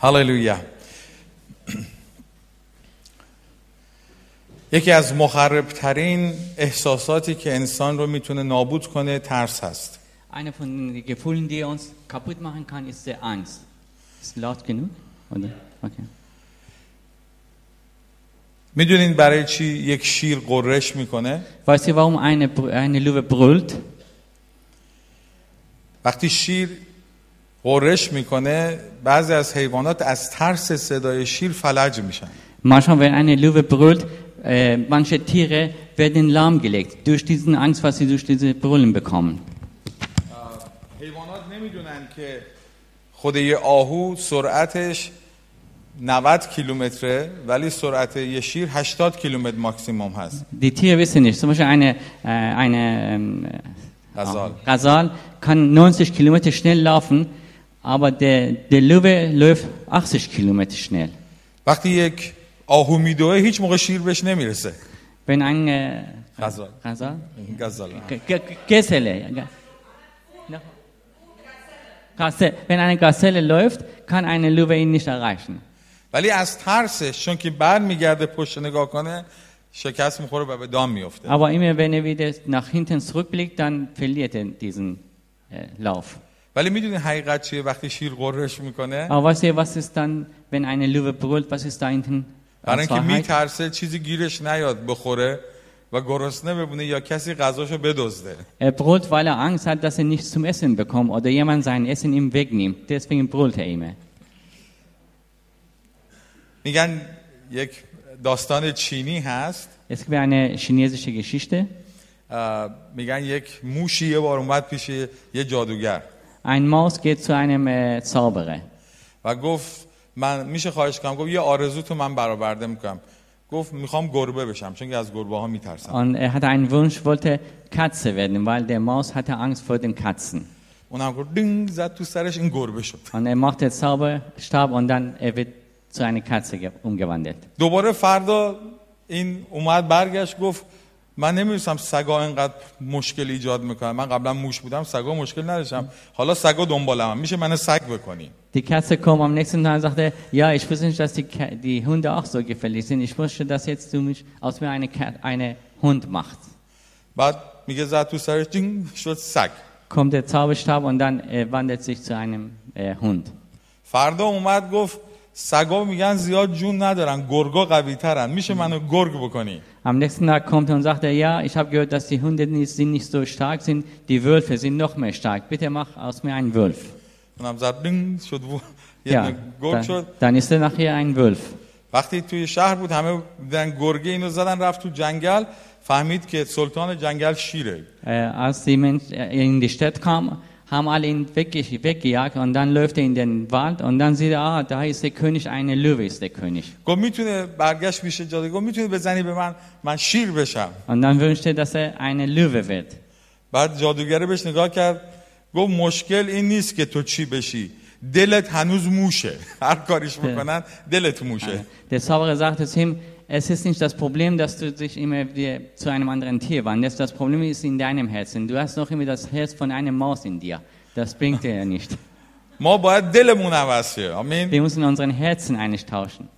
هاللویا. یکی از مخربترین احساساتی که انسان رو میتونه نابود کنه ترس هست. Eine von den Gefühlen, die uns kaputt machen kann, ist die Angst. Ist laut genug? Oder? Okay. میدونین برای چی یک شیر غرش میکنه؟ Weißt ihr, warum eine Löwe brüllt? وقتی شیر غرش میکنه بعضی از حیوانات از ترس صدای شیر فلج میشن. Manchmal, wenn eine Löwe brüllt, manche Tiere werden lahmgelegt durch diesen Angst, was sie durch diese Brüllen bekommen. حیوانات نمیدونن که خود یه آهو سرعتش 90 کیلومتره ولی سرعت یه شیر 80 کیلومتر ماکسیموم هست. Die Tiere wissen nicht. Zum Beispiel eine Gazal kann 90 Kilometer schnell laufen, aber der Löwe läuft 80 Kilometer schnell. وقتی یک آهو میدوه هیچ موقع شیر بهش نمیرسه. Wenn ein Wenn eine Gazelle läuft, kann eine Löwe ihn nicht erreichen. ولی از ترسش چون که بعد میگرده پشت نگاه کنه شکست میخوره و به دام میفته. Aber immer wenn er wieder nach hinten zurückblickt, dann verliert er diesen Lauf. ولی میدونی حقیقت چیه وقتی شیر غرش میکنه؟ Aber weißt ihr, was ist dann, wenn eine Löwe brüllt, was ist da hinten? برای اینکه میترسه چیزی گیرش نیاد بخوره و گرسنه بمونه یا کسی غذاشو بدزده. Er brüllt, weil er Angst hat, dass er nichts zum Essen bekommt oder jemand sein Essen ihm wegnimmt. Deswegen brüllt er immer. میگن یک داستان چینی هست. Es gibt eine chinesische Geschichte. میگن یک موشی یه بار اومد پیش یه جادوگر. Ein Maus geht zu einem Zauberer. و گفت من میشه خواهش کنم؟ گفت یه آرزو تو من برآورده میکنم. گفت میخوام گربه بشم چون که از گربه ها میترسم. Und er hatte einen Wunsch, wollte Katze werden, weil der Maus hatte Angst vor den Katzen. اونم گفت دینگ زد تو سرش این گربه شد. Und er machte Zauberstab und dann er wird zu einer Katze umgewandelt. دوباره فردا این اومد برگشت گفت من نمی‌دونستم سگا اینقدر مشکل ایجاد میکنن. من قبلا موش بودم سگا مشکل نداشتم. حالا سگا دنبالم. میشه منو سگ بکنی؟ Die Katze kam am nächsten Tag und sagte, ja, ich wusste nicht, dass die Hunde auch so gefährlich sind. Ich wusste, dass jetzt du mich aus mir eine Hund machst. بعد میگه زد تو سرش دینگ شد سگ. Kommt der Zauberstab und dann wandelt sich zu einem Hund. فردا اومد گفت سگا میگن زیاد جون ندارن گرگا قوی ترن میشه منو گرگ بکنی؟ Am nächsten Tag kommt er und sagt, ja, ich habe gehört, dass die Hunde nicht so stark sind, die Wölfe sind noch mehr stark. Bitte mach aus mir einen Wolf. اونم زد دینگ شد Ja, گرگ شد. dann ist er nachher ein Wolf. وقتی توی شهر بود همه دیدن گرگه اینو زدن رفت تو جنگل فهمید که سلطان جنگل شیره. Als die Menschen in die Stadt kamen, haben alle ihn weggejagt und dann läuft er in den Wald und dann sieht er, da ist der König, eine Löwe ist der König. گفت میتونه برگشت پیش جادوگر گفت میتونه بزنی به من شیر بشم. Und dann wünschte er, dass er eine Löwe wird. بعد جادوگر بهش نگاه کرد گفت مشکل این نیست که تو چی بشی دلت هنوز موشه هر کاریش بکنن دلت موشه. Der Zauberer sagte zu ihm, es ist nicht das Problem, dass du dich immer wieder zu einem anderen Tier wandelst. Das Problem ist in deinem Herzen. Du hast noch immer das Herz von einer Maus in dir. Das bringt dir ja nicht. ما باید دلمون عوض شه. آمین. Wir müssen unseren Herzen eigentlich tauschen.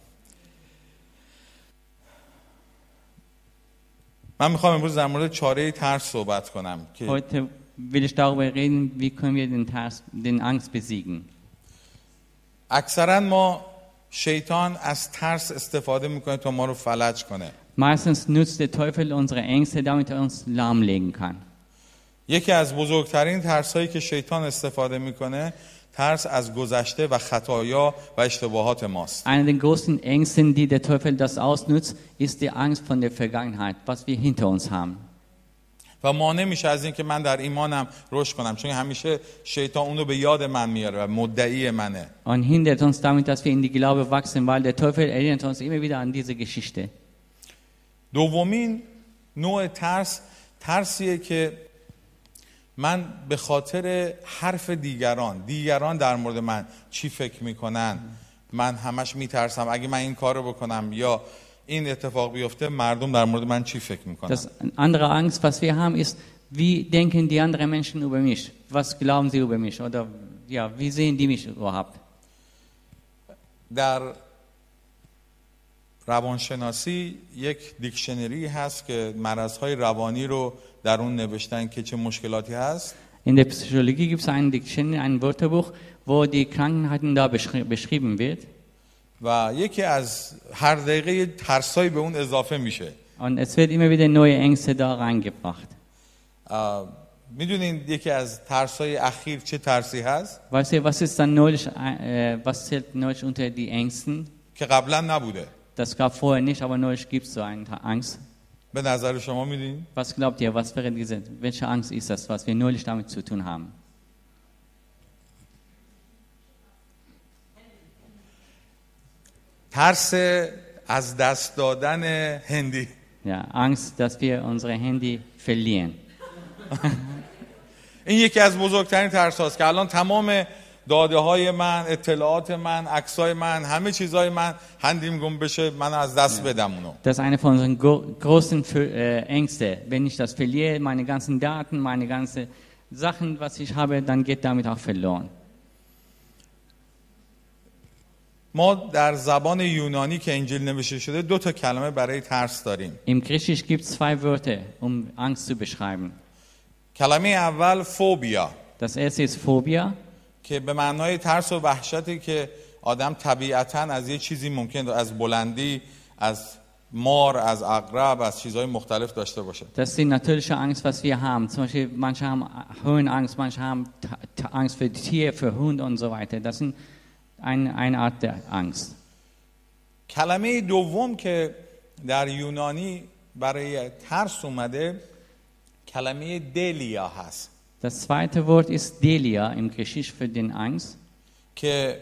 من میخوام امروز در مورد چاره ترس صحبت کنم که Heute will ich darüber reden, wie können wir den Angst besiegen. اکثرا ما شیطان از ترس استفاده میکنه تا ما رو فلج کنه. Meistens nutzt der Teufel unsere Ängste, damit er uns lahmlegen kann. یکی از بزرگترین ترسایی که شیطان استفاده میکنه ترس از گذشته و خطایا و اشتباهات ماست. Eine der größten Ängste, die der Teufel das ausnutzt, ist die Angst von der Vergangenheit, was wir hinter uns haben. و مانع میشه از این که من در ایمانم رشد کنم چون همیشه شیطان اون رو به یاد من میاره و مدعی منه. Und hindert uns damit, dass wir in die Glaube wachsen, weil der Teufel erinnert uns immer wieder an diese Geschichte. دومین نوع ترسیه که من به خاطر حرف دیگران در مورد من چی فکر میکنن من همش میترسم اگه من این کارو بکنم یا این اتفاق بیفته مردم در مورد من چی فکر میکنن. Das andere Angst, was wir haben, ist, wie denken die anderen Menschen über mich? Was glauben sie über mich? Oder ja, wie sehen die mich überhaupt? در روانشناسی یک دیکشنری هست که مرضهای روانی رو در اون نوشتن که چه مشکلاتی هست. In der Psychologie gibt es ein Dictionary, ein Wörterbuch, wo die Krankheiten da beschrieben wird. و یکی از هر دقیقه ترسایی به اون اضافه میشه. Und es wird immer wieder neue Ängste da reingebracht. میدونین یکی از ترسای اخیر چه ترسی هست؟ Weißt ihr, was ist dann neulich, was zählt neulich unter die Ängsten? که قبلا نبوده. Das gab vorher nicht, aber neulich gibt es so eine Angst. به نظر شما میدونین؟ Was glaubt ihr, was wäre welche Angst ist das, was wir neulich damit zu tun haben? ترس از دست دادن هندی. Ja, Angst, dass wir unsere Handy verlieren. این یکی از بزرگترین ترس هاست که الان تمام داده های من، اطلاعات من، عکسای من، همه چیزای من هندیم گم بشه، من از دست بدم اونو. Das ist eine von unseren großen Ängste. Wenn ich das verliere, meine ganzen Daten, meine ganzen Sachen, was ich habe, dann geht damit auch verloren. ما در زبان یونانی که انجیل نوشته شده 2 تا کلمه برای ترس داریم. Im Griechisch gibt es 2 Wörter, um Angst zu beschreiben. کلمه اول فوبیا. Das erste ist Phobia. که به معنای ترس و وحشتی که آدم طبیعتاً از یه چیزی ممکن از بلندی، از مار، از عقرب، از چیزهای مختلف داشته باشه. Das ist die natürliche Angst, was wir haben. Zum Beispiel, manche haben Höhenangst, manche haben Angst für Tiere, für Hunde und so weiter. Das ist eine Art der Angst. کلمه دوم که در یونانی برای ترس اومده کلمه دلیا هست. Das zweite Wort ist Delia im Griechisch für den Angst. که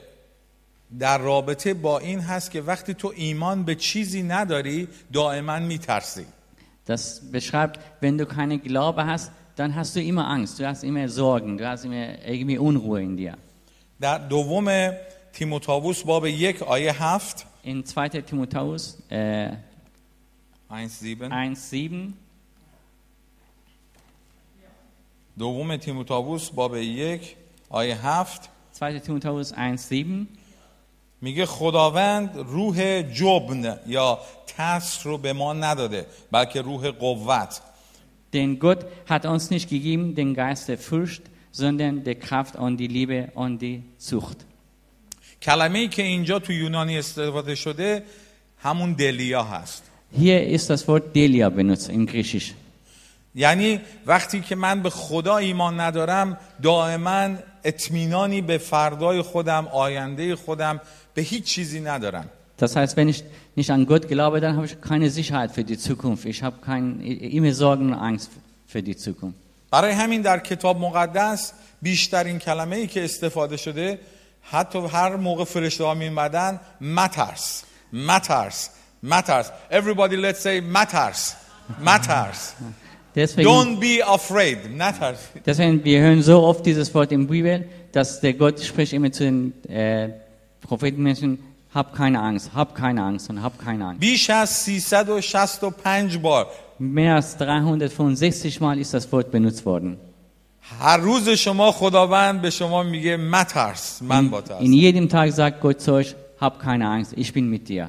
در رابطه با این هست که وقتی تو ایمان به چیزی نداری دائما میترسی. Das beschreibt, wenn du keine Glaube hast, dann hast du immer Angst, du hast immer Sorgen, du hast immer irgendwie Unruhe in dir. در دوم تیموتائوس باب 1 آیه 7 In 2. Timotheus 1,7 دوم تیموتائوس باب 1 آیه 7 2. Timotheus 1,7 میگه خداوند روح جبن یا ترس رو به ما نداده بلکه روح قوت. Denn Gott hat uns nicht gegeben den Geist der Furcht, sondern der Kraft und die Liebe und die Zucht. کلمه‌ای که اینجا تو یونانی استفاده شده همون دلیا هست. Hier ist das Wort Delia benutzt im Griechisch. یعنی وقتی که من به خدا ایمان ندارم دائما اطمینانی به فردای خودم، آینده خودم، به هیچ چیزی ندارم. Das heißt, wenn ich nicht an Gott glaube, dann habe ich keine Sicherheit für die Zukunft. Ich habe immer Sorgen und Angst für die Zukunft. برای همین در کتاب مقدس بیشترین کلمه‌ای که استفاده شده حتی هر موقع فرشته‌ها می‌اومدن مترس. Everybody let's say مترس. Don't be afraid. Deswegen, wir hören so oft dieses Wort in der Bibel, dass der Gott spricht immer zu den Prophetenmenschen, hab keine Angst und hab keine Angst. بیش از 365 بار. Mehr als 365 Mal ist das Wort benutzt worden. هر روز شما خداوند به شما میگه مترس، من با تو هستم. In jedem Tag sagt Gott zu euch, hab keine Angst, ich bin mit dir.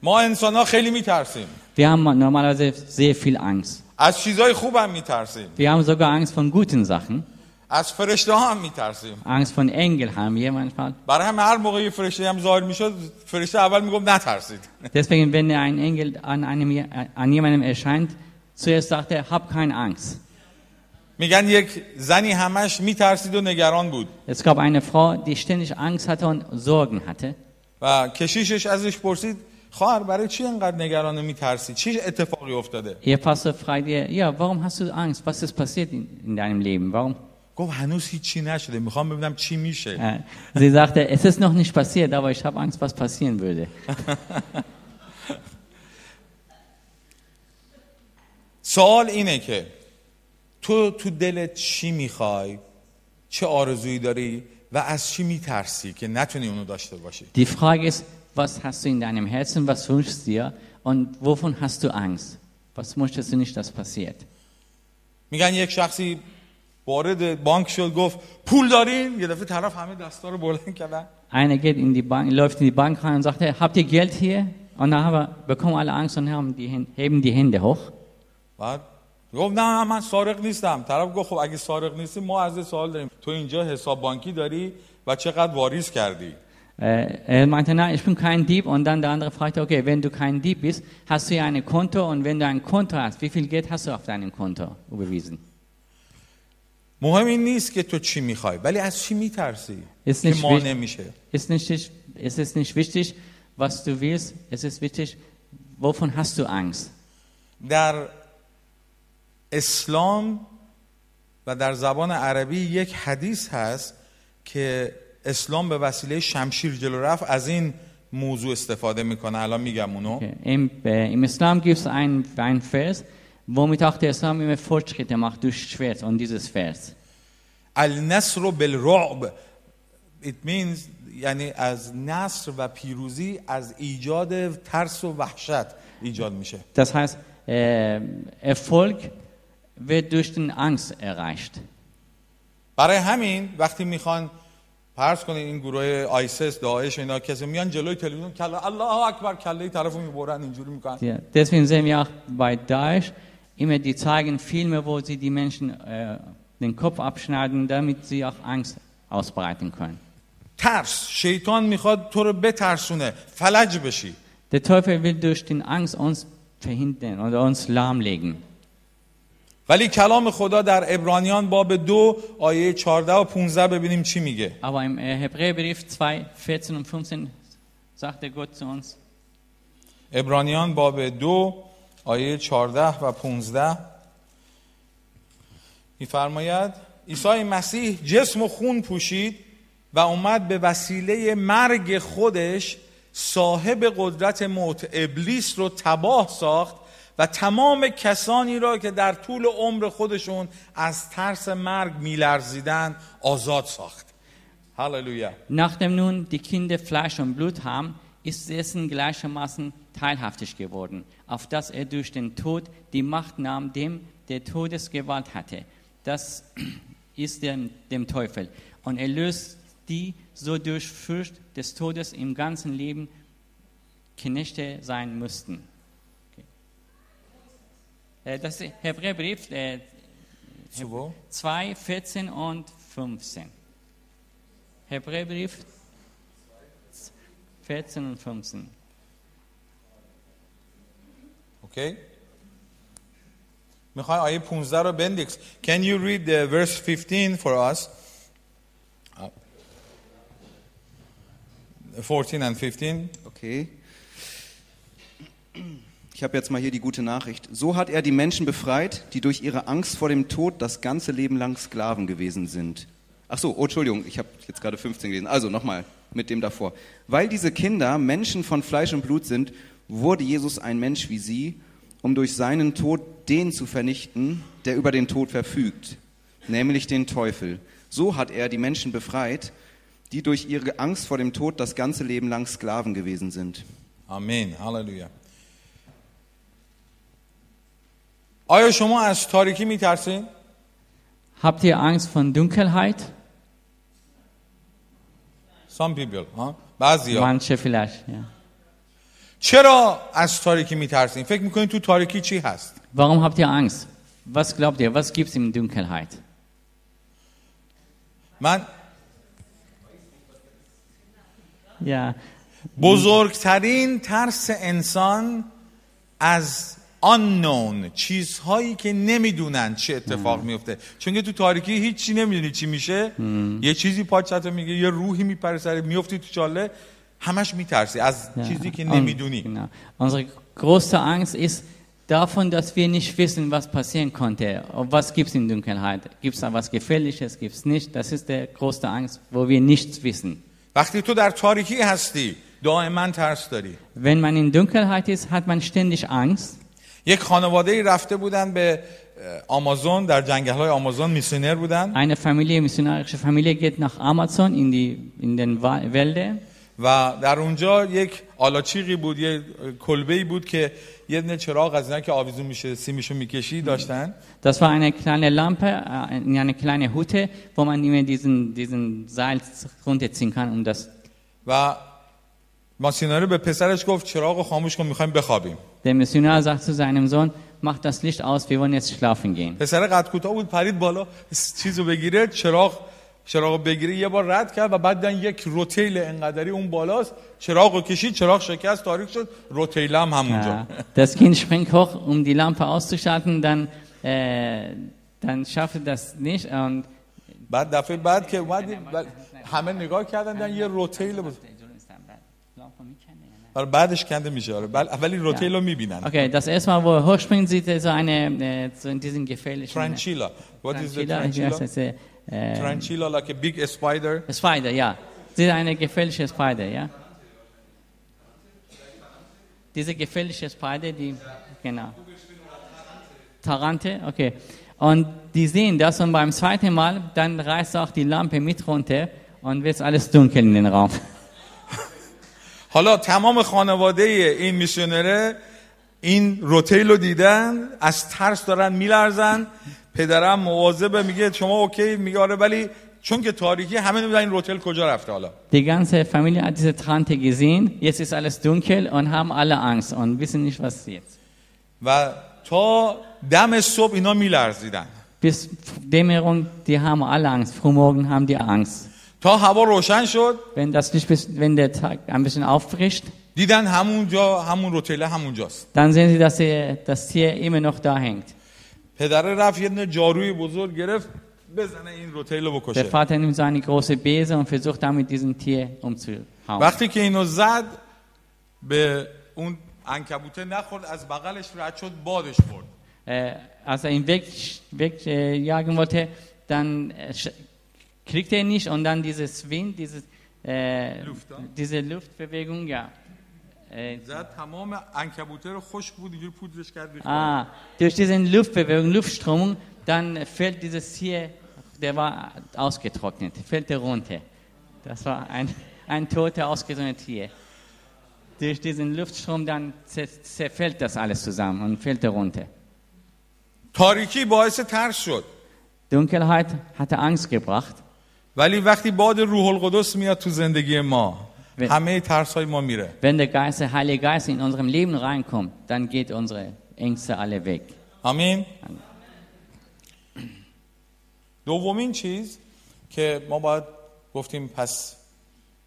ما انسان‌ها خیلی میترسیم. Wir haben normalerweise sehr viel Angst. از چیزای خوبم میترسیم. Wir haben sogar Angst von guten Sachen. از فرشته‌ها هم میترسیم. Angst von Engeln haben wir manchmal. برای همه هر موقع یه فرشته هم ظاهر میشد فرشته اول میگم نترسید. Deswegen, wenn ein Engel an jemandem erscheint, zuerst sagt er, hab keine Angst. میگن یک زنی همش میترسید و نگران بود. Es gab eine Frau, die ständig Angst hatte und Sorgen hatte. و کشیشش ازش پرسید خواهر برای چی انقدر نگران و میترسی؟ چی اتفاقی افتاده؟ Ihr Pastor fragt ihr, ja, warum hast du Angst? Was ist passiert in deinem Leben? Warum? گفت هنوز هیچی نشده، میخوام ببینم چی میشه. Sie sagte, es ist noch nicht passiert, aber ich habe Angst, was passieren würde. سوال اینه که تو دلت چی میخوای؟ چه آرزویی داری و از چی میترسی که نتونی اونو داشته باشی؟ Die Frage ist, was hast du in deinem Herzen, was wünschst du dir und wovon hast du Angst? Was möchtest du nicht, dass passiert? میگن یک شخصی وارد بانک شد گفت پول دارین؟ یه دفعه طرف همه دستا رو بلند کردن. Einer geht in die Bank, läuft in die Bank rein und sagt, hey, habt ihr Geld hier? Und dann bekommen alle Angst und heben die Hände hoch. بعد گفت نه من سارق نیستم. طرف گفت خب اگه سارق نیستی ما از سوال داریم. تو اینجا حساب بانکی داری و چقدر واریز کردی؟ Er meinte, nein, ich bin kein Dieb. Und dann der andere fragte, okay, wenn du kein Dieb bist, hast du ja ein Konto. Und wenn du ein Konto hast, wie viel Geld hast du auf deinem Konto überwiesen? مهم این نیست که تو چی میخوای ولی از چی میترسی Ist که nicht, مانع میشه. es ist nicht wichtig, was du willst. Es ist wichtig, wovon hast du Angst? در اسلام و در زبان عربی یک حدیث هست که اسلام به وسیله شمشیر جلو رفت از این موضوع استفاده میکنه. الان میگم اونو. Okay. Im Islam gibt es ein Vers, womit auch der Islam immer Fortschritte macht durch Schwert. Und dieses Vers. النصر بالرعب. It means یعنی از نصر و پیروزی از ایجاد ترس و وحشت ایجاد میشه. Das heißt, Erfolg wird durch den Angst erreicht. برای همین وقتی میخوان فرض کنید این گروه آیسیس داعش اینا کسی میان جلوی تلویزیون کله الله اکبر کله طرفو میبرن اینجوری میکنن. Ja, deswegen sehen wir auch bei Daesh immer die zeigen Filme, wo sie die Menschen den Kopf abschneiden, damit sie auch Angst ausbreiten können. ترس شیطان میخواد تو رو بترسونه فلج بشی. Der Teufel will durch den Angst uns verhindern oder uns lahmlegen. ولی کلام خدا در عبرانیان باب 2 آیه 14 و 15 ببینیم چی میگه. Aber im Hebräerbrief 2, 14 und 15 sagte Gott zu uns. عبرانیان باب 2 آیه 14 و 15 میفرماید عیسی مسیح جسم و خون پوشید و اومد به وسیله مرگ خودش صاحب قدرت موت ابلیس رو تباه ساخت و تمام کسانی را که در طول عمر خودشون از ترس مرگ میلرزیدن آزاد ساخت. هاللویا. Nachdem nun die Kinder Fleisch und Blut haben, ist dessen gleichermaßen teilhaftig geworden, auf dass er durch den Tod die Macht nahm, dem der Todesgewalt hatte. Das ist dem Teufel. Und er löst die so durch Furcht des Todes im ganzen Leben Knechte sein müssten. Das ist Hebräerbrief 2, 14 und 15. Hebräerbrief 14 und 15. Okay. میخوای آیه 15 رو بندیکس. Can you read the verse 15 for us? 14 and 15. Okay. Ich habe jetzt mal hier die gute Nachricht. So hat er die Menschen befreit, die durch ihre Angst vor dem Tod das ganze Leben lang Sklaven gewesen sind. Ach so, oh, Entschuldigung, ich habe jetzt gerade 15 gelesen. Also nochmal mit dem davor. Weil diese Kinder Menschen von Fleisch und Blut sind, wurde Jesus ein Mensch wie sie, um durch seinen Tod den zu vernichten, der über den Tod verfügt, nämlich den Teufel. So hat er die Menschen befreit, die durch ihre Angst vor dem Tod das ganze Leben lang Sklaven gewesen sind. Amen. Halleluja. آیا شما از تاریکی میترسید؟ Habt ihr Angst von Dunkelheit? Some people, بعضیا. Manche vielleicht, ja. چرا از تاریکی میترسید؟ فکر میکنید تو تاریکی چی هست؟ Warum habt ihr Angst? Was glaubt ihr? Was gibt's in Dunkelheit? من Ja, بزرگترین ترس انسان از unknown چیزهایی که نمیدونن چه اتفاق میفته. چون که تو تاریکی هیچی نمیدونی چی میشه. یه چیزی پاچت میگه، یه روحی میپره سر، میفتی تو چاله، همش میترسی از چیزی که نمیدونی. Genau. Unsere größte Angst ist davon, dass wir nicht wissen, was passieren konnte. Was gibt's in Dunkelheit? Gibt's da was Gefährliches? Gibt's nicht? Das ist der größte Angst, wo wir nichts wissen. وقتی تو در تاریکی هستی دائما ترس داری. Wenn man in Dunkelheit ist, hat man ständig Angst. یک خانواده‌ای رفته بودن به آمازون، در جنگل‌های آمازون میسیونر بودن. Eine Familie, missionarische Familie geht nach Amazon in den Wälder. و در اونجا یک آلاچیقی بود، یک کلبه‌ای بود که یه دونه چراغ از اینا که آویزون میشه سیمشو میکشی داشتن. Das war eine kleine Lampe, eine kleine Hütte, wo man immer diesen Seil runterziehen kann, um das و ماسیناری به پسرش گفت چراغو خاموش کن میخوایم بخوابیم. Der Missionar sagt zu seinem Sohn, mach das Licht aus, wir wollen jetzt schlafen gehen. پسر قد کوتاه بود، پرید بالا چیزو بگیره، چراغو بگیره، یه بار رد کرد و بعد یک روتیل انقدری اون بالاست، چراغو کشید، چراغ شکست، تاریک شد، روتیل هم همونجا. Das Kind springt hoch, um die Lampe auszuschalten, dann schafft er das nicht und بعد دفعه بعد که اومدیم همه نگاه کردن یه روتیل بود. بعدش کنده میشه، ولی روتیل رو میبینن. Okay, das erste Mal, wo er hochspringt, sieht er so in diesen gefährlichen Tarantula. What is the tarantula? Tarantula, like a big spider. A spider, ja. Sieht eine gefährliche Spider, ja. Diese gefährliche Spider, die genau. Tarante, okay. Und die sehen das und beim zweiten Mal, dann reißt auch die Lampe mit runter und wird alles dunkel in den Raum. حالا تمام خانواده این میشنره این روتیل رو دیدن، از ترس دارن میلرزن. پدرم مواظبه، میگه شما اوکی؟ میگه آره، ولی چون که تاریکی همه نمیدونن این روتیل کجا رفته. حالا Die ganze Familie hat diese Trante gesehen, jetzt ist alles dunkel und haben alle Angst und wissen nicht, was jetzt. و تا دم صبح اینا میلرزیدن. Bis Dämmerung, die haben alle Angst, frühmorgen haben die Angst. تا هوا روشن شد، wenn der Tag ein bisschen auffrischt, دیدن همون روتیل همونجاست. dann sehen sie, dass das Tier immer noch da hängt. پدر رفت یه جاروی بزرگ گرفت بزنه این روتیل رو بکشه. Der Vater nimmt so eine große Bese und versucht damit diesen Tier umzuhauen. وقتی که اینو زد به اون عنکبوته نخورد، از بغلش رد شد، بادش برد. Als er ihn wegjagen wollte, dann kriegt er nicht und dann dieses Wind, diese Luftbewegung, ja. تمام عنکبوته رو خشک بود، اینجوری پودرش کرد. Durch diese Luftbewegung, Luftströmung, dann fällt dieses Tier, der war ausgetrocknet, fällt er runter. Das war ein totes, ausgetrocknetes Tier. Durch diesen Luftstrom dann zerfällt das alles zusammen und fällt er runter. تاریکی باعث ترس شد. Dunkelheit hatte Angst gebracht. ولی وقتی باد روح القدس میاد تو زندگی ما، همه ترس‌های ما میره. Wenn der Heilige Geist in unserem Leben reinkommt, dann geht unsere Ängste alle weg. آمین. دومین چیز که ما باید گفتیم پس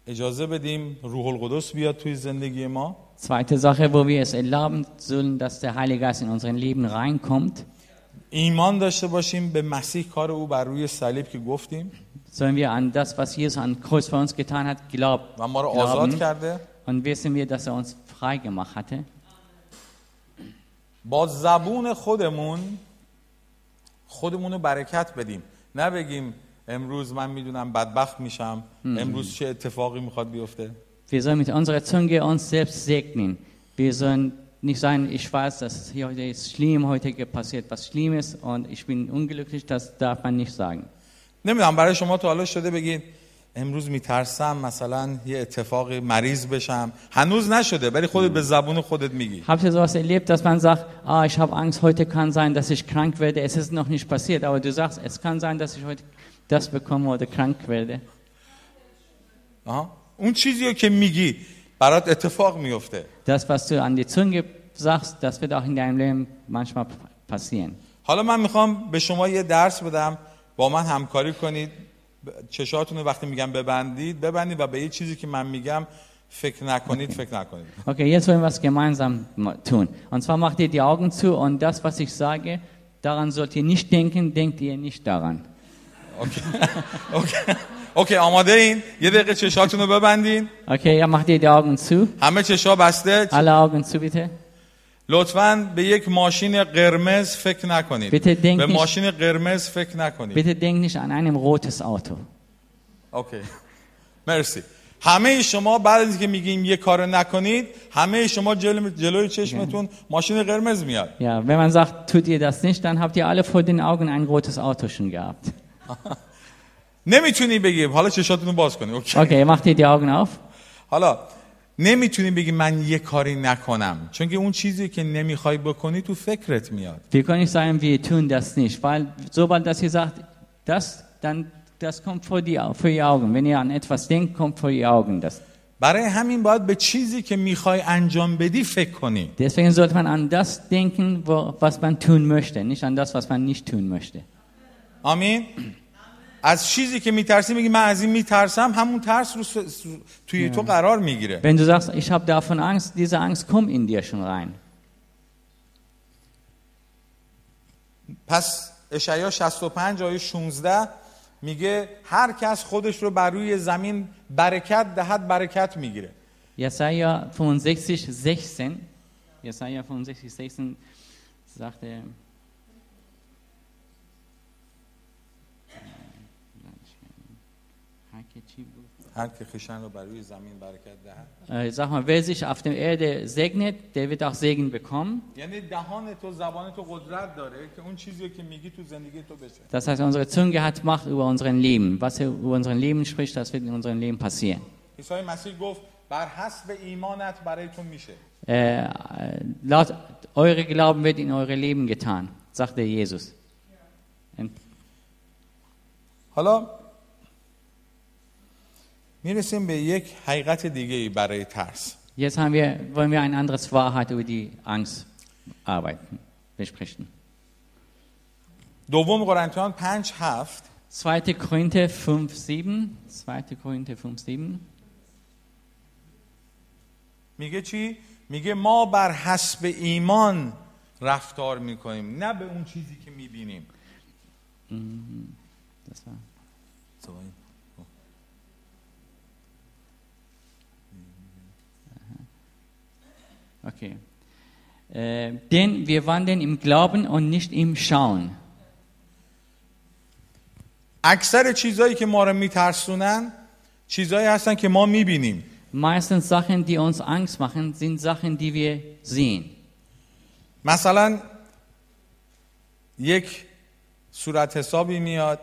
اجازه بدیم روح القدس بیاد توی زندگی ما. Zweite Sache, wo wir es erlauben sollen, dass der Heilige Geist in unser Leben reinkommt. ایمان داشته باشیم به مسیح، کار او بر روی صلیب که گفتیم. Sollen wir an das, was Jesus an Kreuz für uns getan hat, glauben. و ما رو آزاد کرده. Und wissen wir, dass uns frei gemacht hatte. با زبون خودمون رو برکت بدیم. نه بگیم امروز من میدونم بدبخت میشم، امروز چه اتفاقی میخواد بیفته. Wir sollen mit unserer Zunge uns selbst segnen. Wir sollen nicht sagen, ich weiß, dass hier heute ist schlimm, heute passiert was Schlimmes und ich bin unglücklich, das darf man nicht sagen. نمیدونم برای شما تا حالا شده بگید امروز میترسم مثلا یه اتفاقی مریض بشم. هنوز نشده ولی خودت به زبون خودت میگی. Habt ihr sowas erlebt, dass man sagt, ich habe Angst, heute kann sein, dass ich krank werde. Es ist noch nicht passiert, aber du sagst, es kann sein, dass ich heute das bekomme oder krank werde. اون چیزیو که میگی برات اتفاق میفته. Das, was du an die Zunge sagst, das wird auch in deinem Leben manchmal passieren. حالا من میخوام به شما یه درس بدم، با من همکاری کنید. چشاتون رو وقتی میگم ببندید و به یه چیزی که من میگم فکر نکنید. Okay, jetzt wollen wir was gemeinsam tun. Und zwar macht ihr die Augen zu und das, was ich sage, daran sollt ihr nicht denken, denkt ihr nicht daran. Okay, آماده این؟ یه دقیقه چشاتون رو ببندین. Okay, ja, macht ihr die Augen zu. همه چشا بسته. Alle Augen zu, bitte. لطفاً به یک ماشین قرمز فکر نکنید. به ماشین قرمز فکر نکنید. Bitte denkt nicht an ein rotes Auto. اوکی. مرسی. همه شما بعد از اینکه میگیم یه کار نکنید، همه شما جلوی چشمتون ماشین قرمز میاد. Ja, wenn man sagt, tut ihr das nicht, dann habt ihr alle vor den Augen ein rotes Auto schon gehabt. نمیتونی بگی حالا چشاتون رو باز کنی. Okay, macht ihr die Augen auf. حالا نمیتونی بگی من یه کاری نکنم، چون که اون چیزی که نمیخوای بکنی تو فکرت میاد. Wir können nicht sagen, wir tun das nicht, weil sobald das ihr sagt, das kommt vor die Augen. Wenn ihr an etwas denkt, kommt vor die Augen das. برای همین باید به چیزی که میخوای انجام بدی فکر کنی. Deswegen sollte man an das denken, was man tun möchte, nicht an das, was man nicht tun möchte. آمین. از چیزی که میترسی میگی من از این میترسم، همون ترس رو توی تو قرار میگیره. Wenn du sagst, ich habe davon Angst, diese Angst kommt in dir schon rein. پس اشعیا 65 آیه 16 میگه هر کس خودش رو بر روی زمین برکت دهد برکت میگیره. Jesaja 65:16. Jesaja 65:16 sagte هر که خویشتن رو بر روی زمین برکت دهد. Sag mal, wer sich auf der Erde segnet, der wird auch Segen bekommen. یعنی دهان تو زبان تو قدرت داره که اون چیزی که میگی تو زندگی تو بشه. Das heißt, unsere Zunge hat Macht über unseren Leben. Was er über unseren Leben spricht, das wird in unserem Leben passieren. عیسی مسیح گفت بر حسب ایمانت برای تو میشه. Laut eure Glauben wird in eure Leben getan, sagte Jesus. حالا میرسیم به یک حقیقت دیگه برای ترس. Jetzt wollen wir eine andere Wahrheit über die Angst besprechen. دوم قرنتیان 5:7 2. Korinther 5:7. 2. Korinther 5:7. میگه چی؟ میگه ما بر حسب ایمان رفتار میکنیم، نه به اون چیزی که میبینیم. Das war. Okay. Denn wir wandeln im Glauben und nicht im Schauen. اکثر چیزایی که ما رو میترسونن چیزایی هستن که ما میبینیم. Meistens Sachen, die uns Angst machen, sind Sachen, die wir sehen. مثلا یک صورت حسابی میاد،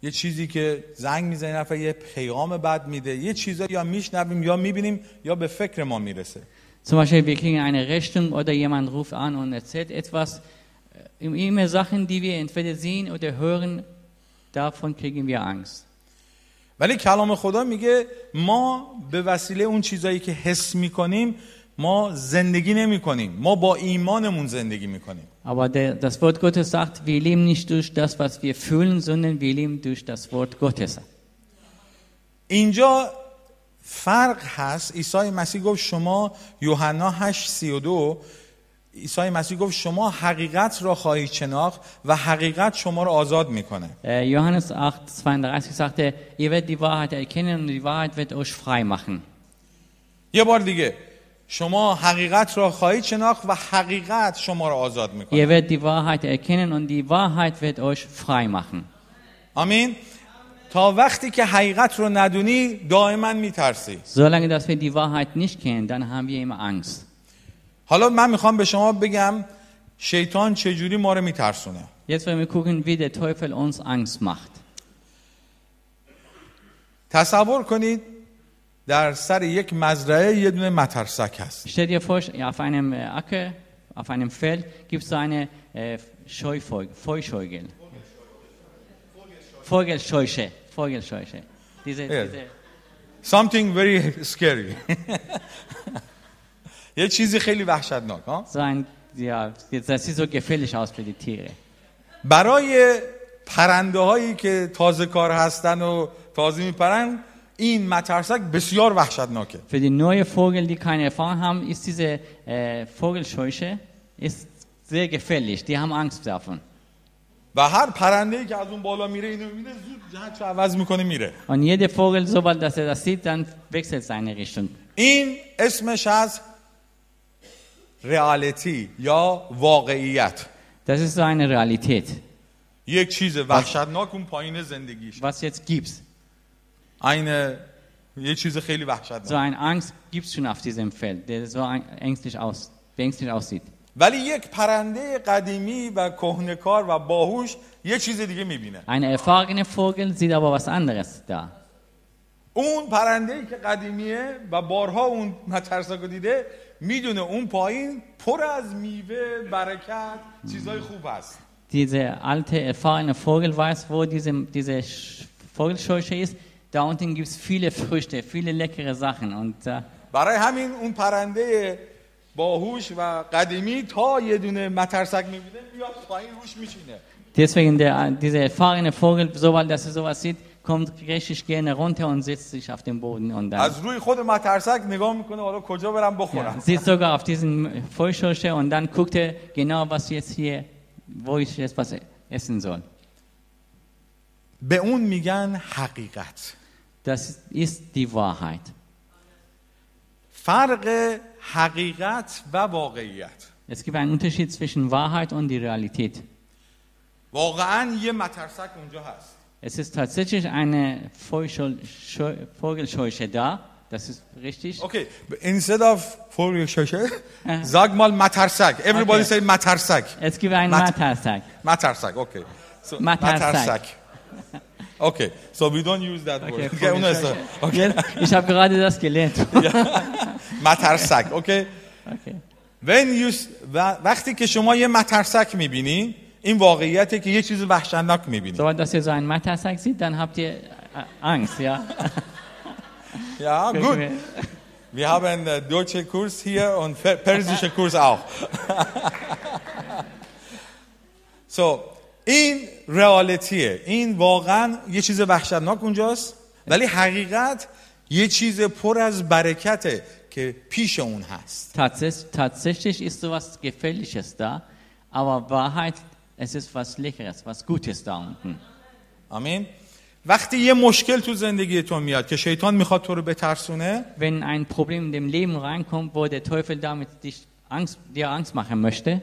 یه چیزی که زنگ میزنه نفر، یه پیغام بد میده، یه چیزایی یا میشنویم یا میبینیم یا به فکر ما میرسه. Zum Beispiel, wir kriegen eine Rechnung oder jemand ruft an und erzählt etwas. Immer Sachen, die wir entweder sehen oder hören, davon kriegen wir Angst. ولی کلام خدا میگه ما به وسیله اون چیزایی که حس میکنیم ما زندگی نمیکنیم، ما با ایمانمون زندگی میکنیم. Aber das Wort Gottes sagt, wir leben nicht durch das, was wir fühlen, sondern wir leben durch das Wort Gottes. اینجا فرق هست. عیسی مسیح گفت شما، یوحنا 8:32 عیسی مسیح گفت شما حقیقت را خواهید شناخت و حقیقت شما را آزاد میکنه. Johannes 8:32 sagte, ihr werdet die Wahrheit erkennen und die Wahrheit wird euch frei machen. یه بار دیگه، شما حقیقت را خواهید شناخت و حقیقت شما را آزاد میکنه. Ihr werdet die Wahrheit erkennen und die Wahrheit wird euch frei machen. آمین. تا وقتی که حقیقت رو ندونی دائما میترسی. Solange dass wir die Wahrheit nicht kennen, dann haben wir immer Angst. حالا من میخوام به شما بگم شیطان چجوری ما رو میترسونه. Jetzt wollen wir gucken, wie der Teufel uns Angst macht. تصور کنید در سر یک مزرعه یه دونه مترسک هست. Stell dir vor, auf einem Acker, auf einem Feld gibt es so eine Vogelscheuche. Vogelscheuche. Diese Something very scary. یه چیزی خیلی وحشتناک ها. So ein, ja, das sieht so gefährlich aus für die Tiere. برای پرنده هایی که تازه کار هستن و تازه میپرن این مترسک بسیار وحشتناکه. Für die neue Vogel, die keine Erfahrung haben, ist diese Vogelscheuche ist sehr gefährlich. Die haben Angst davon. و هر پرنده‌ای که از اون بالا میره اینو میره زود جهتشو عوض میکنه میره. Und jeder Vogel, sobald dass das sieht, dann wechselt seine Richtung. این اسمش از رئالیتی یا واقعیت. Das ist so eine Realität. یک چیز وحشتناک اون پایین زندگیش. Was jetzt gibt's? یه چیز خیلی وحشتناک. So eine Angst gibt's schon auf diesem Feld, der so ängstlich aussieht. ولی یک پرنده قدیمی و کهنه‌کار و باهوش یه چیز دیگه میبینه. Ein erfahrener Vogel sieht aber was anderes da. اون پرنده‌ای که قدیمیه و بارها اون مترسکو دیده میدونه اون پایین پر از میوه، برکت، چیزای خوب هست. Dieser alte erfahrene Vogel weiß, wo diese Vogelscheuche ist. da unten gibt es viele Früchte, viele leckere Sachen. Und برای همین اون پرنده باهوش و قدیمی تا یه دونه مترسک میبینه میاد پایین روش میشینه. deswegen dieser erfahrene Vogel, sobald er sowas sieht, kommt richtig gerne runter und setzt sich auf den Boden. Und dann از روی خود مترسک نگاه میکنه حالا کجا برم بخورم. sieht sogar auf diesen Feuchscheuche und dann guckt er genau, was jetzt hier, wo ich jetzt was essen soll. به اون میگن حقیقت. Das ist die Wahrheit. فرق حقیقت و واقعیت. Es gibt einen Unterschied zwischen Wahrheit und die Realität. واقعا یه مترسک اونجا هست. Es ist tatsächlich eine Vogelscheuche da, das ist richtig. Okay, instead of Vogelscheuche, sag mal مترسک. Everybody say مترسک. Es gibt einen Mattersack. مترسک, okay. So, مترسک. Okay, so we don't use that word. Okay, Okay. Ich habe gerade das gelernt. مترسک, okay. Okay. وقتی که شما یه مترسک میبینی این واقعیته که یه چیز وحشتناک میبینی. So, dass ihr so einen Mattersack seht, dann habt ihr Angst, ja? Ja, gut. Wir haben deutsche Kurs hier und persische Kurs auch. So, این رئالیتیه. این واقعا یه چیز وحشتناک اونجاست، ولی حقیقت یه چیز پر از برکته که پیش اون هست. Tatsächlich ist sowas Gefährliches da, aber Wahrheit, es ist was Leckeres, was Gutes da unten. آمین. وقتی یه مشکل تو زندگیتون میاد که شیطان میخواد تو رو بترسونه، Wenn ein Problem in dem Leben reinkommt, wo der Teufel damit dir Angst machen möchte,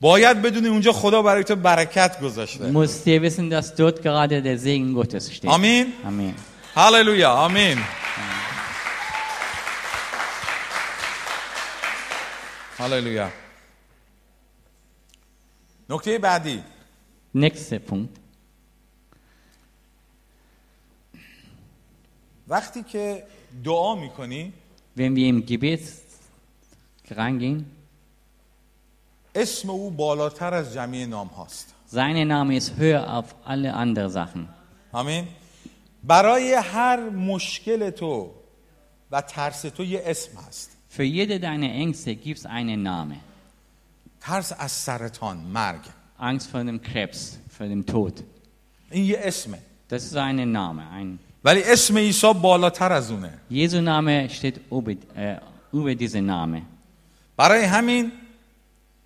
باید بدونی اونجا خدا برای تو برکت گذاشته. musst ihr wissen, dass dort gerade der Segen Gottes steht. آمین. Amen. هاللویا. آمین. هاللویا. نکته بعدی. Nächster Punkt. وقتی که دعا میکنی، Wenn wir im Gebet reingehen, اسم او بالاتر از جمعی نام هاست. sein Name ist höher auf alle anderen Sachen. آمین. برای هر مشکل تو و ترس تو یه اسم هست. Für jede deiner Ängste gibt es einen Namen. ترس از سرطان، مرگ. Angst vor dem Krebs, vor dem Tod. این یه اسمه. Das ist ein Name. ولی اسم عیسی بالاتر از اونه. Jesu Name steht über diesen Name. برای همین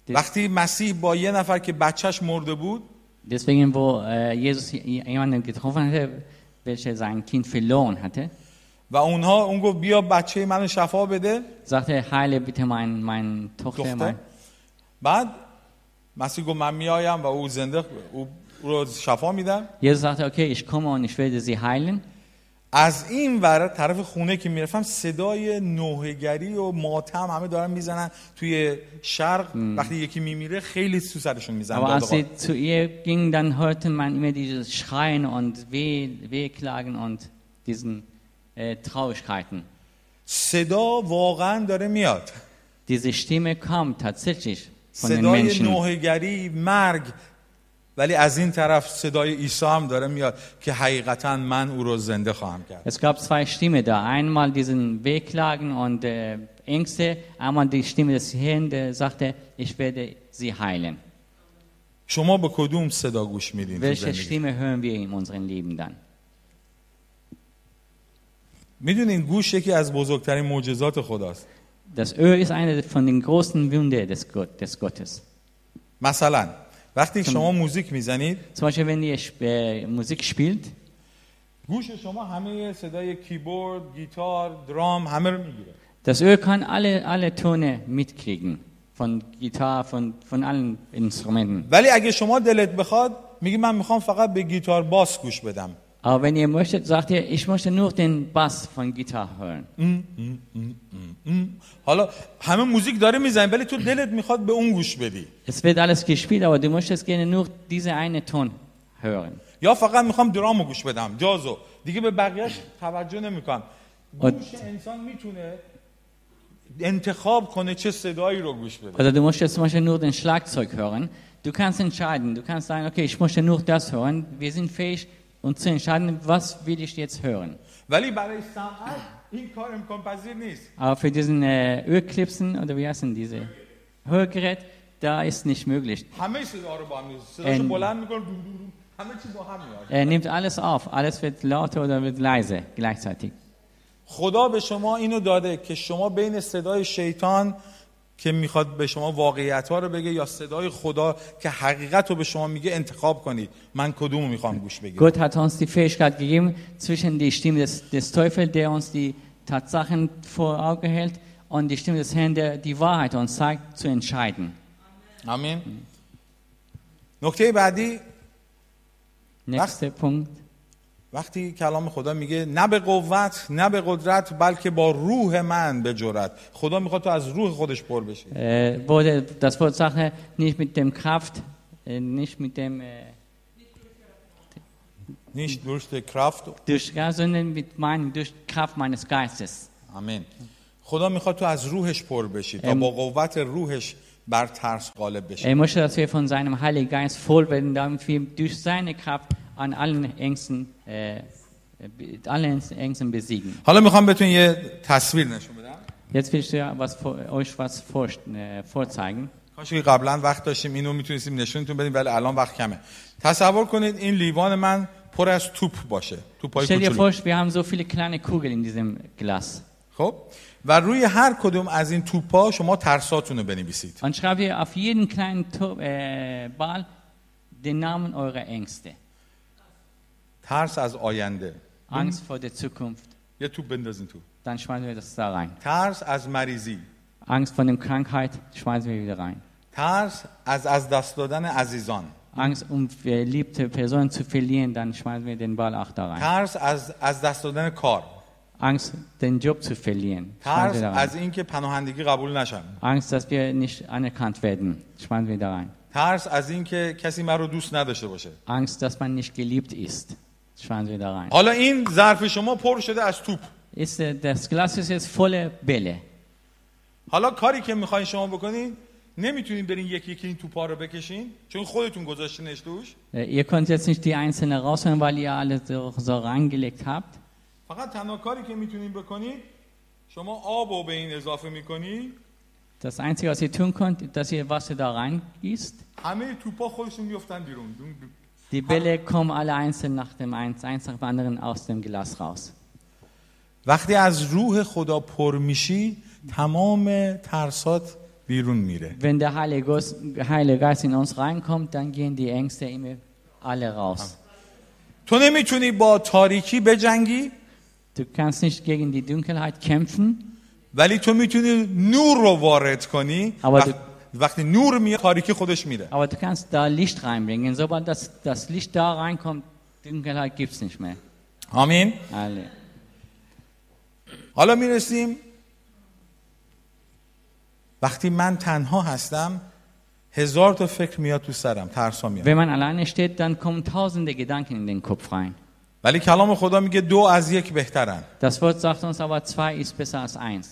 وقتی مسیح با یه نفر که بچهش مرده بود، Deswegen, wo Jesus jemanden getroffen hatte, welcher sein Kind verloren hatte, و اون گفت بیا بچه منو شفا بده، sagte er, heile bitte meine Tochter. بعد مسیح گفت من میایم و او رو شفا میدم. Jesus sagte, okay, ich komme und ich werde sie heilen. از این ور طرف خونه که میرفتم صدای نوحه‌گری و ماتم همه دارن میزنن توی شرق. وقتی یکی میمیره خیلی تو سرشون میزنن. Aber als sie zu ihr gingen, dann hörte man immer dieses Schreien und Wehklagen und diesen Traurigkeiten. صدا واقعا داره میاد. Diese Stimme kam tatsächlich von den صدای Menschen. نوحه‌گری، مرگ، ولی از این طرف صدای عیسی هم داره میاد که حقیقتا من او رو زنده خواهم کرد. Es gab zwei Stimmen da. Einmal diesen Wehklagen und Ängste, einmal die Stimme des Herrn, der sagte, ich werde sie heilen. شما به کدوم صدا گوش میدین؟ Welche Stimme hören wir in unserem Leben dann? میدونین گوش یکی از بزرگترین معجزات خداست. Das Ohr ist eine von den großen Wunder des Gottes. مثلا وقتی شما موزیک میزنید، Zum Beispiel, wenn ihr Musik spielt, گوش شما همه صدای کیبورد، گیتار، درام همه رو میگیره. das Ohr kann alle Töne mitkriegen, von Gitarre, von allen Instrumenten. ولی اگه شما دلت بخواد میگی من میخوام فقط به گیتار باس گوش بدم. Aber wenn ihr möchtet, sagt ihr, ich möchte nur den Bass von Gitarre hören. حالا همه موزیک داره میزنی ولی تو دلت میخواد به اون گوش بدی. Es wird alles gespielt, aber du möchtest gerne nur diese eine Ton hören. یا فقط میخوام درامو گوش بدم، جازو. دیگه به بقیه‌اش توجه نمیکنم. گوش انسان میتونه انتخاب کنه چه صدایی رو گوش بده. Oder du möchtest zum Beispiel nur den Schlagzeug hören. Du kannst entscheiden, du kannst sagen, okay, ich möchte nur das hören. Wir sind fähig, und zu entscheiden, was will ich jetzt hören. ولی برای صنعت این کار امکان پذیر نیست. Aber für diesen Ölklipsen, oder wie heißen diese, Hörgerät, da ist nicht möglich. همه صدا رو با هم می‌زنه. صداشو بلند می‌کنه دون دون دون. همه چی با هم میاد. Er nimmt alles auf, alles wird lauter oder wird leise gleichzeitig. خدا به شما اینو داده که شما بین صدای شیطان که میخواد به شما واقعیت‌ها رو بگه یا صدای خدا که حقیقت رو به شما میگه انتخاب کنید. من کدومو میخوام گوش بگیرم. Gott hat uns die Fähigkeit gegeben, zwischen die Stimme des Teufels, der uns die Tatsachen vor Augen hält, und die Stimme des Herrn, der die Wahrheit uns zeigt, zu entscheiden. آمین. نکته بعدی Nächster Punkt. وقتی کلام خدا میگه نه به قوت نه به قدرت بلکه با روح من به جرأت. خدا میخواد تو از روح خودش پر بشی. Wurde das Wort Sache nicht mit dem Kraft, nicht mit dem nicht durch die Kraft. durch, sondern durch Kraft meines Geistes. آمین. خدا میخواد تو از روحش پر بشی تا با قوت روحش بر ترس غالب بشی. Möchte, dass wir von seinem Heiligen Geist voll werden, damit wir durch seine Kraft an allen Ängsten besiegen. حالا میخوام بهتون یه تصویر نشون بدم. Jetzt will ich euch was vorzeigen. کاش که قبلا وقت داشتیم اینو میتونستیم نشونتون بدیم ولی الان وقت کمه. تصور کنید این لیوان من پر از توپ باشه. توپای Stell dir کوچولو. vor, wir haben so viele kleine Kugeln in diesem Glas. خب و روی هر کدوم از این توپا شما ترساتون رو بنویسید. Und schreibt ihr auf jeden kleinen Ball den Namen eurer Ängste. ترس از آینده. Angst vor der Zukunft. یه توپ بندازین تو. Dann schmeißen wir das da rein. ترس از مریضی. Angst vor der Krankheit schmeißen wir wieder rein. ترس از دست دادن عزیزان. Angst, liebte Personen zu verlieren, dann schmeißen wir den Ball auch da rein. ترس از دست دادن کار. Angst, den Job zu verlieren. ترس Schmeißen wir da از rein. اینکه پناهندگی قبول نشم. Angst, dass wir nicht anerkannt werden. Schmeißen wir da rein. ترس از اینکه کسی من رو دوست نداشته باشه. Angst, dass man nicht geliebt ist. Schmeißen wir da rein. حالا این ظرف شما پر شده از توپ. Das Glas ist jetzt voller Bälle. حالا کاری که میخواین شما بکنین نمیتونین برین یکی یکی این توپا رو بکشین چون خودتون گذاشتینش توش. Ihr könnt jetzt nicht die einzelnen rausholen, weil ihr alle so reingelegt habt. فقط تنها کاری که میتونین بکنین شما آب رو به این اضافه میکنین. Das Einzige, was ihr tun könnt, dass ihr Wasser da reingießt. همه توپا خودشون میافتن بیرون. Die Bälle kommen alle einzeln nach dem eins nach dem anderen aus dem Glas raus. وقتی از روح خدا پر میشی تمام ترسات بیرون میره. Wenn der Heilige Geist in uns reinkommt, dann gehen die Ängste immer alle raus. تو نمیتونی با تاریکی بجنگی Du kannst nicht gegen die Dunkelheit kämpfen, ولی تو میتونی نور رو وارد کنی. Aber وقتی نور میاد تاریکی خودش میره. aber du kannst da Licht reinbringen. Sobald das Licht da reinkommt, Dunkelheit gibt es nicht mehr. آمین. Alle. حالا میرسیم وقتی من تنها هستم 1000 تا فکر میاد تو سرم، ترسا میاد. Wenn man alleine steht, dann kommen tausende Gedanken in den Kopf rein. ولی کلام خدا میگه 2 از 1 بهترن. Das Wort sagt uns aber 2 ist besser als 1.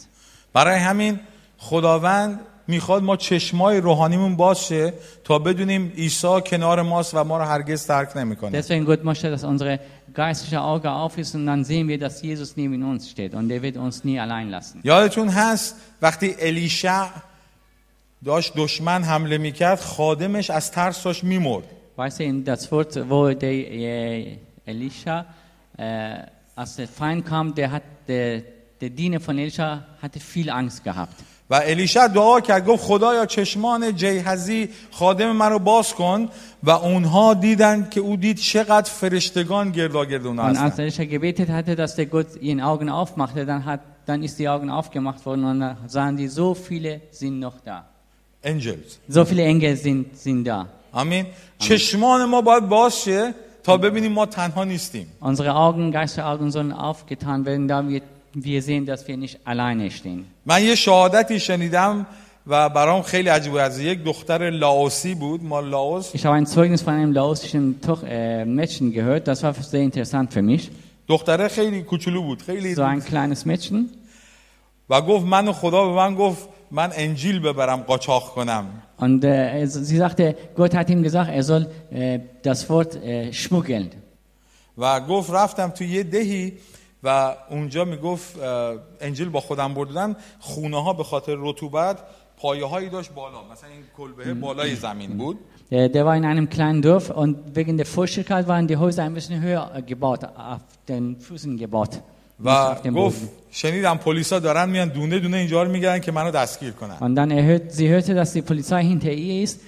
برای همین خداوند میخواد ما چشمای روحانیمون باز شه تا بدونیم عیسی کنار ماست و ما رو هرگز ترک نمیکنه. Deswegen Gott möchte, dass unsere geistliche Auge auf ist und dann sehen wir, dass Jesus neben uns steht und er wird uns nie allein lassen. یادتون هست وقتی الیشع داشت دشمن حمله میکرد خادمش از ترس داشت میمرد. Weißt du, in das Wort, wo der Elisha, als der Feind kam, der Diener von Elisha hatte viel Angst gehabt. و الیشع دعا کرد گفت خدایا چشمان جیحزی خادم من رو باز کن و اونها دیدن که او دید چقدر فرشتگان گرداگرد اونها Und als هستن. Elisha gebetet hatte, dass der Gott ihnen Augen aufmachte, dann ist die Augen aufgemacht worden und dann sahen die, so viele sind noch da. Angels. So viele Engel sind da. آمین. چشمان ما باید باز شه تا ببینیم ما تنها نیستیم. Unsere Augen, Geisteraugen sollen aufgetan werden, damit wir sehen, dass wir nicht alleine stehen. من یه شهادتی شنیدم و برام خیلی عجیب بود. از یک دختر لاوسی بود، ما لاوس. Ich habe ein Zeugnis von einem laosischen Mädchen gehört, das war sehr interessant für mich. دختره خیلی کوچولو بود، خیلی So ein kleines Mädchen. و گفت من خدا به من گفت من انجیل ببرم قاچاق کنم. Und sie sagte, Gott hat ihm gesagt, er soll das Wort schmuggeln. و گفت رفتم تو یه دهی و اونجا میگفت انجیل با خودم بردم، خونه ها به خاطر رطوبت پایه هایی داشت بالا، مثلا این کلبه بالای زمین بود. Der war in einem kleinen Dorf und wegen der Feuchtigkeit waren die Häuser ein bisschen höher gebaut, auf den Füßen gebaut. و گفت شنیدم پلیسا دارن میان دونه دونه اینجا رو میگردن که منو دستگیر کنن. Und dann sie hörte, dass die Polizei hinter ihr ist,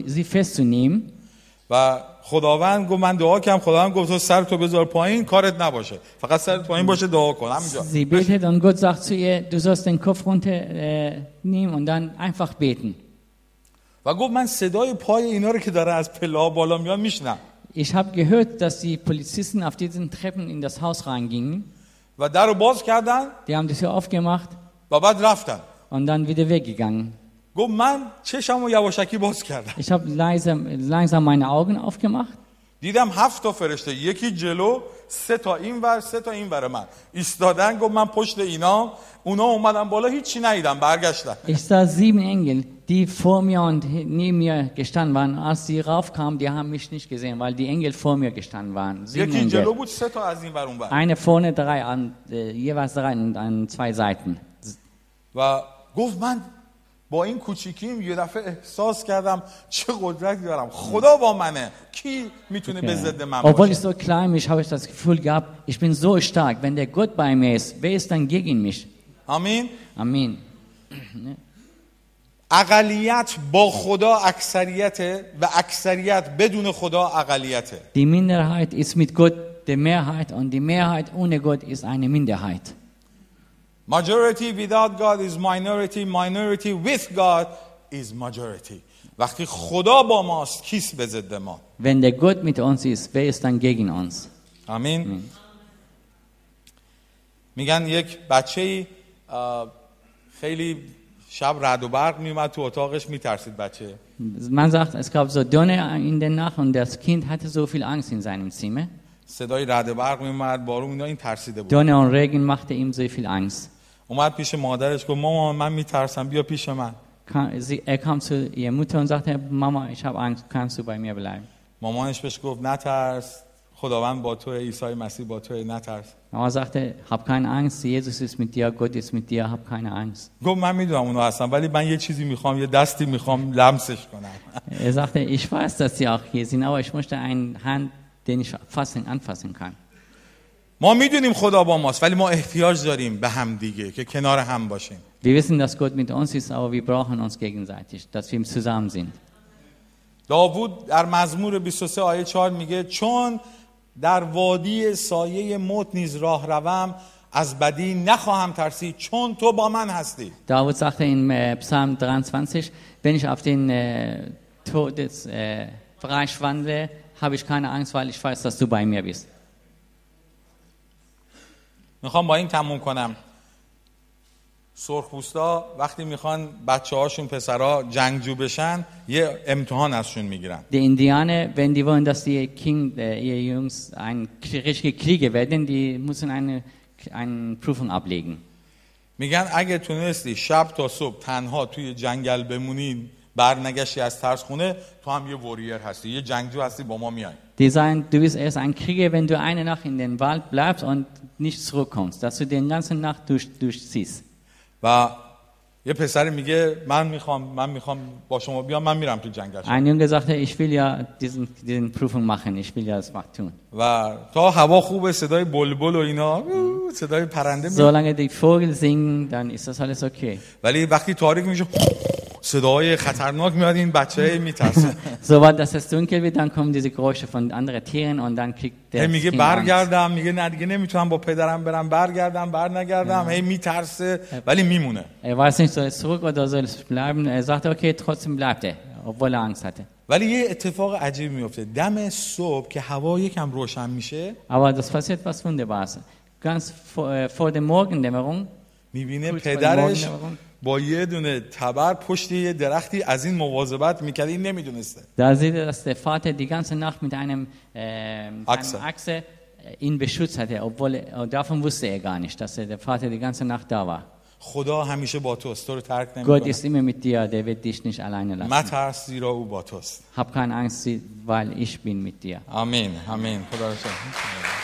sie festzunehmen. و خداوند گفت من دعا کردم، خداوند گفت تو سر تو بذار پایین، کارت نباشه، فقط سرت پایین باشه، دعا کن همینجا. Sie betet und Gott sagt zu ihr, du sollst den Kopf runternehmen und dann einfach beten. و گفت من صدای پای اینا رو که داره از پله‌ها بالا میاد میشنم. Ich habe gehört, dass die Polizisten auf diesen Treppen in das Haus reingingen. و درو باز کردن. Die haben die Tür aufgemacht. و بعد رفتن. Und dann wieder weggegangen. گفت من چشمو یواشکی باز کردم. Ich habe langsam meine Augen aufgemacht. دیدم 7 تا فرشته، یکی جلو، 3 تا اینور، 3 تا اینور من ایستادن. گفت من پشت اینا، اونا اومدن بالا، هیچی ندیدم، برگشتن. Ich sah 7 Engel, die vor mir und neben mir gestanden waren. Als sie raufkamen, die haben mich nicht gesehen, weil die Engel vor mir gestanden waren. 7 یکی جلو Engel. بود، 3 تا از اینور اونور. Eine vorne, 3 an jeweils 3 an 2 Seiten. و گفت من با این کوچیکیم یه دفعه احساس کردم چه قدرتی دارم، خدا با منه، کی میتونه به ضد من Obwohl باشه. ich so klein bin, habe ich das Gefühl gehabt, ich bin so stark. Wenn der Gott bei mir ist, wer ist dann gegen mich? آمین. Amen. اقلیت با خدا اکثریته و اکثریت بدون خدا اقلیته. Die Minderheit ist mit Gott die Mehrheit und die Mehrheit ohne Gott ist eine Minderheit. Majority without God is minority, minority with God is majority. وقتی خدا با ماست کیست به ضد ما؟ Wenn der Gott mit uns ist, wer ist dann gegen uns? آمین. میگن یک بچه‌ای خیلی شب رعد و برق میومد تو اتاقش، میترسید بچه. Man sagt, es gab so Donner in der Nacht und das Kind hatte so viel Angst in seinem Zimmer. صدای رعد و برق میومد، بارون، اینا، این ترسیده بود. Donner und Regen machte ihm so viel Angst. اومد پیش مادرش گفت مامان من میترسم، بیا پیش من. kam zu ihrer Mutter und sagte, Mama, ich habe Angst, kannst du bei mir bleiben? مامانش بهش گفت نترس، خداوند با تو، عیسی مسیح با تو، نترس. Mama sagte, hab keine Angst, Jesus ist mit dir, Gott ist mit dir, hab keine Angst. گفت من میدونم اونا هستن ولی من یه چیزی میخوام، یه دستی میخوام لمسش کنم. Sagte, ich weiß, dass sie auch hier sind, aber ich möchte eine Hand, den ich anfassen kann. ما میدونیم خدا با ماست ولی ما احتیاج داریم به هم دیگه که کنار هم باشیم. Wir wissen, dass Gott mit uns ist, aber wir brauchen uns gegenseitig, dass wir zusammen sind. داوود در مزمور 23 آیه 4 میگه چون در وادی سایه موت نیز راه روم از بدی نخواهم ترسید چون تو با من هستی. David sagte in Psalm 23, wenn ich auf den Todesbereich wandle, habe ich keine Angst, weil ich weiß, dass du bei mir bist. میخوام با این تموم کنم. سرخپوستا وقتی میخوان بچه‌هاشون پسرها جنگجو بشن یه امتحان ازشون میگیرن. Die Indianer, wenn die wollen, dass die ihr Jungs richtige Krieger werden, die müssen eine Prüfung ablegen. میگن اگه تونستی شب تا صبح تنها توی جنگل بمونی، برنگشتی از ترس خونه، تو هم یه واریر هستی، یه جنگجو هستی، با ما میای. Die sagen, du bist erst ein Krieger, wenn du eine Nacht in den Wald bleibst und nicht zurückkommst, dass du den ganzen Nacht durchziehst. و یه پسر میگه من میخوام با شما بیام، من میرم تو جنگل. Ein Junge sagte, ich will ja diesen Prüfung machen, ich will ja das tun. و تا هوا خوبه، صدای بلبل و اینا، صدای پرنده میاد. Solange die Vögel singen, dann ist das alles okay. ولی وقتی تاریک میشه صدای خطرناک میاد، این بچه میترسه. Sobald es dunkel wird, dann kommen diese Geräusche von anderen Tieren und dann kriegt der میگه Kind Angst. برگردم، میگه نه دیگه نمیتونم با پدرم برم، برنگردم، هی میترسه ولی میمونه. weiß nicht, soll es zurück oder soll es bleiben? Sagte, okay, trotzdem bleibt obwohl Angst hatte. ولی یه اتفاق عجیب میفته. دم صبح که هوا یکم روشن میشه، Aber das passiert was Wunderbares. Ganz vor der Morgendämmerung میبینه پدرش با یه دونه تبر پشت یه درختی از این مواظبت میکرد، این نمیدونسته. Da sieht er, dass der Vater die ganze Nacht mit einem Achse ihn beschützt hatte, obwohl davon wusste er gar nicht, dass der Vater die ganze Nacht da war. خدا همیشه با توست، تو رو ترک Gott نمیکنه. ist immer mit dir, der wird dich nicht alleine lassen. مترس زیرا او با توست. Hab keine Angst, weil ich bin mit dir. آمین. آمین. خدا رو شکر.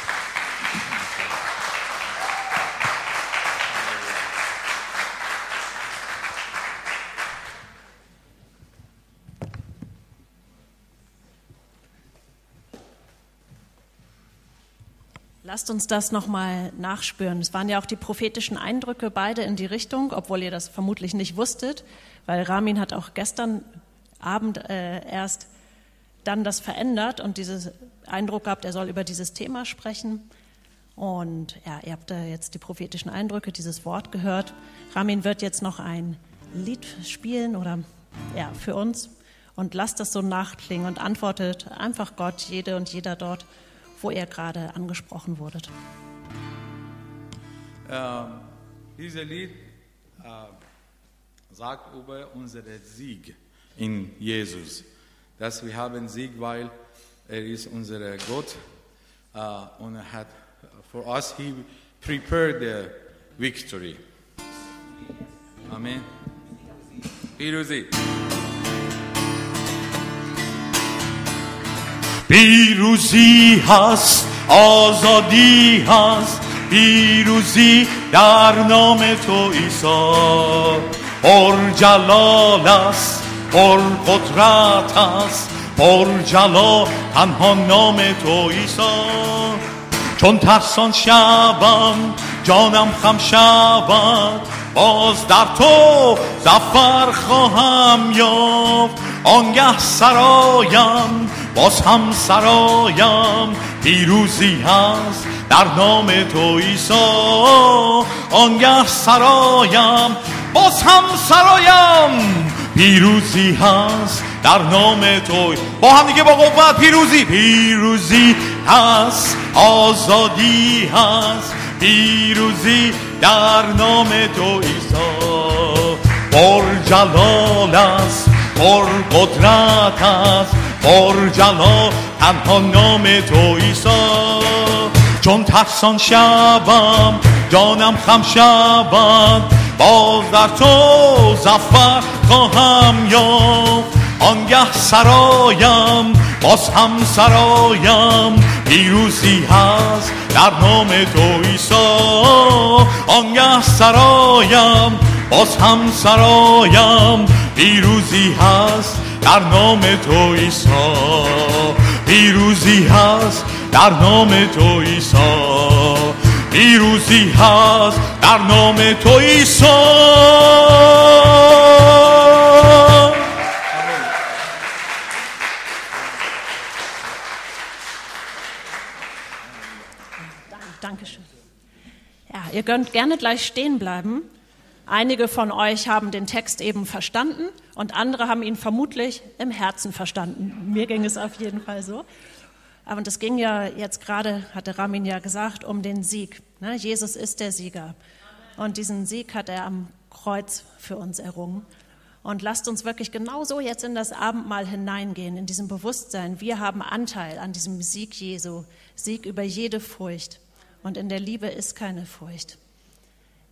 Lasst uns das nochmal nachspüren. Es waren ja auch die prophetischen Eindrücke beide in die Richtung, obwohl ihr das vermutlich nicht wusstet, weil Ramin hat auch gestern Abend erst dann das verändert und diesen Eindruck gehabt, er soll über dieses Thema sprechen. Und ja, ihr habt da jetzt die prophetischen Eindrücke, dieses Wort gehört. Ramin wird jetzt noch ein Lied spielen oder ja, für uns und lasst das so nachklingen und antwortet einfach Gott, jede und jeder dort, wo ihr gerade angesprochen wurdet. Dieses Lied sagt über unseren Sieg in Jesus. Dass wir haben Sieg, weil ist unser Gott und hat for us he prepared the victory. Amen. پیروزی پیروزی هست، آزادی هست، پیروزی در نام تو عیسی. پر جلال است، پر قدرت است، پر جلال تنها نام تو عیسی. چون ترسان شبم جانم خم شود، باز در تو ظفر خواهم یافت. آنگه سرایم باز هم سرایم، پیروزی هست در نام تو عیسی. آنگه سرایم باز هم سرایم، پیروزی هست در نام تو. با هم دیگه با قوت پیروزی. پیروزی هست، آزادی هست، پیروزی در نام تو عیسی. پر جلال است، پر قدرت است، پر جلال تنها نام تو عیسی. چون ترسان شبم جانم خم شود، باز در تو ظفر خواهم یافت. آنگه سرایم باز هم سرایم، پیروزی هست در نام تو عیسی. آنگه سرایم باز هم سرایم، پیروزی هست در نام تو عیسی. پیروزی هست در نام تو عیسی. پیروزی هست در نام تو عیسی. Dankeschön. Ja, ihr könnt gerne gleich stehen bleiben. Einige von euch haben den Text eben verstanden und andere haben ihn vermutlich im Herzen verstanden. Mir ging es auf jeden Fall so. Aber das ging ja jetzt gerade, hatte Ramin ja gesagt, um den Sieg. Ne? Jesus ist der Sieger. Und diesen Sieg hat er am Kreuz für uns errungen. Und lasst uns wirklich genauso jetzt in das Abendmahl hineingehen, in diesem Bewusstsein. Wir haben Anteil an diesem Sieg Jesu, Sieg über jede Furcht. Und in der Liebe ist keine Furcht.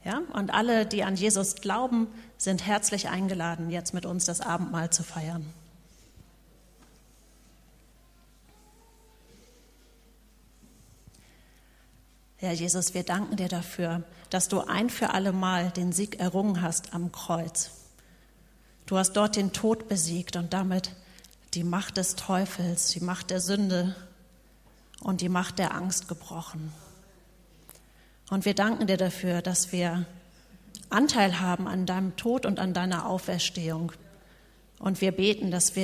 Ja? Und alle, die an Jesus glauben, sind herzlich eingeladen, jetzt mit uns das Abendmahl zu feiern. Ja, Jesus, wir danken dir dafür, dass du ein für alle Mal den Sieg errungen hast am Kreuz. Du hast dort den Tod besiegt und damit die Macht des Teufels, die Macht der Sünde und die Macht der Angst gebrochen. Und wir danken dir dafür, dass wir Anteil haben an deinem Tod und an deiner Auferstehung. Und wir beten, dass wir